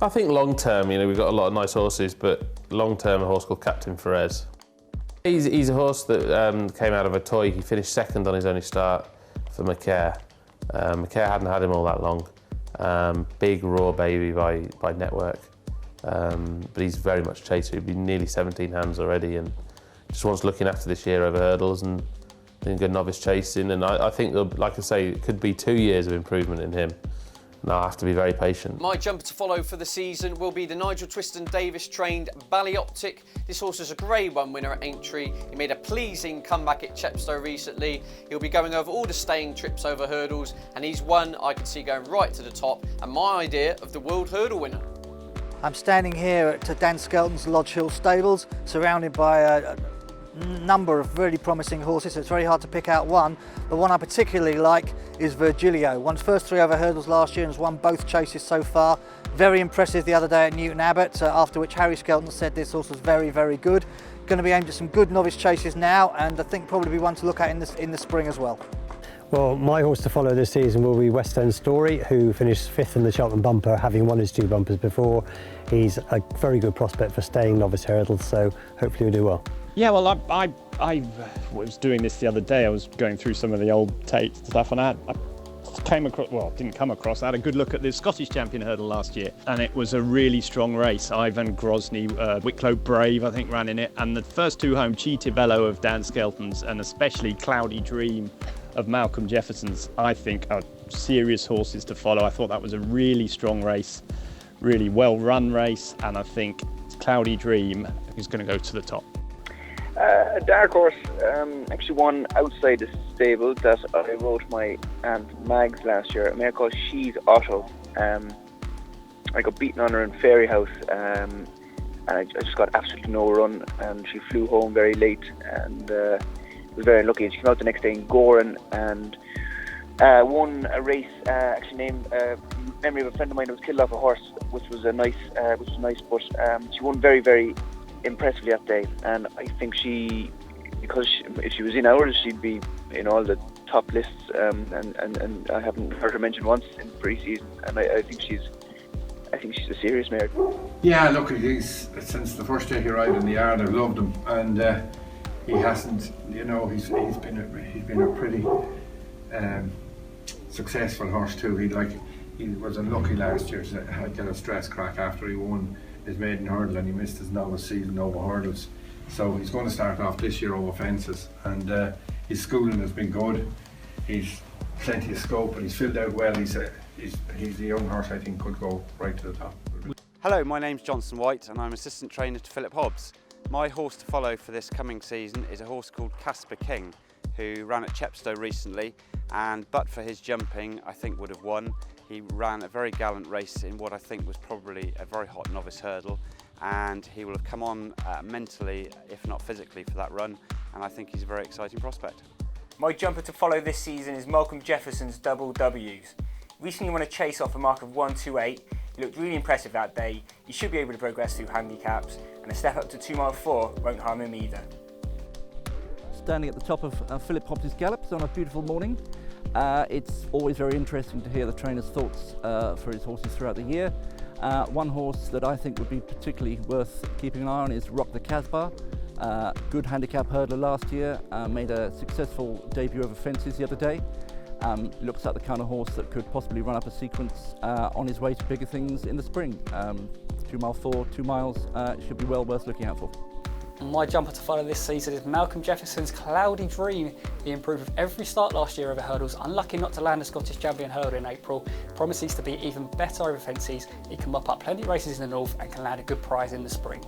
I think long term, we've got a lot of nice horses, but long term a horse called Captain Ferez. He's a horse that came out of a toy. He finished second on his only start for McCare. McCare hadn't had him all that long. Big raw baby by Network, but he's very much chaser. He'd been nearly 17 hands already, and just wants looking after this year over hurdles and doing good novice chasing. And I think, like I say, it could be 2 years of improvement in him. And I'll have to be very patient. My jumper to follow for the season will be the Nigel Twiston Davis trained Ballyoptic. This horse is a Grade 1 winner at Aintree. He made a pleasing comeback at Chepstow recently. He'll be going over all the staying trips over hurdles, and he's one I can see going right to the top, and my idea of the World Hurdle winner. I'm standing here at Dan Skelton's Lodge Hill Stables, surrounded by a number of really promising horses, so it's very hard to pick out one. The one I particularly like is Virgilio. Won his first 3 over hurdles last year and has won both chases so far. Very impressive the other day at Newton Abbot, after which Harry Skelton said this horse was very, very good. Going to be aimed at some good novice chases now, and I think probably be one to look at in the spring as well. Well, my horse to follow this season will be West End Story, who finished 5th in the Cheltenham Bumper, having won his 2 bumpers before. He's a very good prospect for staying novice hurdles, so hopefully he'll do well. Yeah, well, I was doing this the other day. I was going through some of the old tapes and stuff, and I came across, well, didn't come across, I had a good look at the Scottish Champion hurdle last year, and it was a really strong race. Ivan Grozny, Wicklow Brave, I think, ran in it, and the first 2 home, Cheetah of Dan Skelton's, and especially Cloudy Dream of Malcolm Jefferson's, I think are serious horses to follow. I thought that was a really strong race, really well-run race, and I think Cloudy Dream is going to go to the top. A dark horse, actually one outside the stable that I rode my Aunt Mags last year, a mare called She's OTTO. I got beaten on her in Fairy House, and I just got absolutely no run, and she flew home very late, and was very unlucky. And she came out the next day in Goran and won a race actually named memory of a friend of mine who was killed off a horse, which was nice. But she won very, very impressively that day, and I think because if she was in ours, she'd be in all the top lists, and I haven't heard her mentioned once in pre-season, and I think she's a serious mare. Yeah, look, since the first day he arrived in the yard, I've loved him, and he hasn't, he's been a pretty successful horse too. He was unlucky last year, so had got a stress crack after he won his maiden hurdle, and he missed his novice season over hurdles. So he's going to start off this year over fences, and his schooling has been good. He's plenty of scope, and he's filled out well. He's a young horse I think could go right to the top. Hello, my name's Johnson White, and I'm assistant trainer to Philip Hobbs. My horse to follow for this coming season is a horse called Casper King, who ran at Chepstow recently, and but for his jumping, I think would have won. He ran a very gallant race in what I think was probably a very hot novice hurdle, and he will have come on mentally, if not physically, for that run, and I think he's a very exciting prospect. My jumper to follow this season is Malcolm Jefferson's Double W's. Recently won a chase off a mark of 1:28. He looked really impressive that day. He should be able to progress through handicaps, and a step up to 2 mile 4 won't harm him either. Standing at the top of Philip Hobbs' gallops on a beautiful morning. It's always very interesting to hear the trainer's thoughts for his horses throughout the year. One horse that I think would be particularly worth keeping an eye on is Rock the Casbah. Good handicap hurdler last year, made a successful debut over fences the other day. Looks like the kind of horse that could possibly run up a sequence on his way to bigger things in the spring. 2 mile 4, 2 miles, should be well worth looking out for. My jumper to follow this season is Malcolm Jefferson's Cloudy Dream. He improved with every start last year over hurdles, unlucky not to land a Scottish Champion hurdle in April. Promises to be even better over fences. He can mop up plenty of races in the north and can land a good prize in the spring.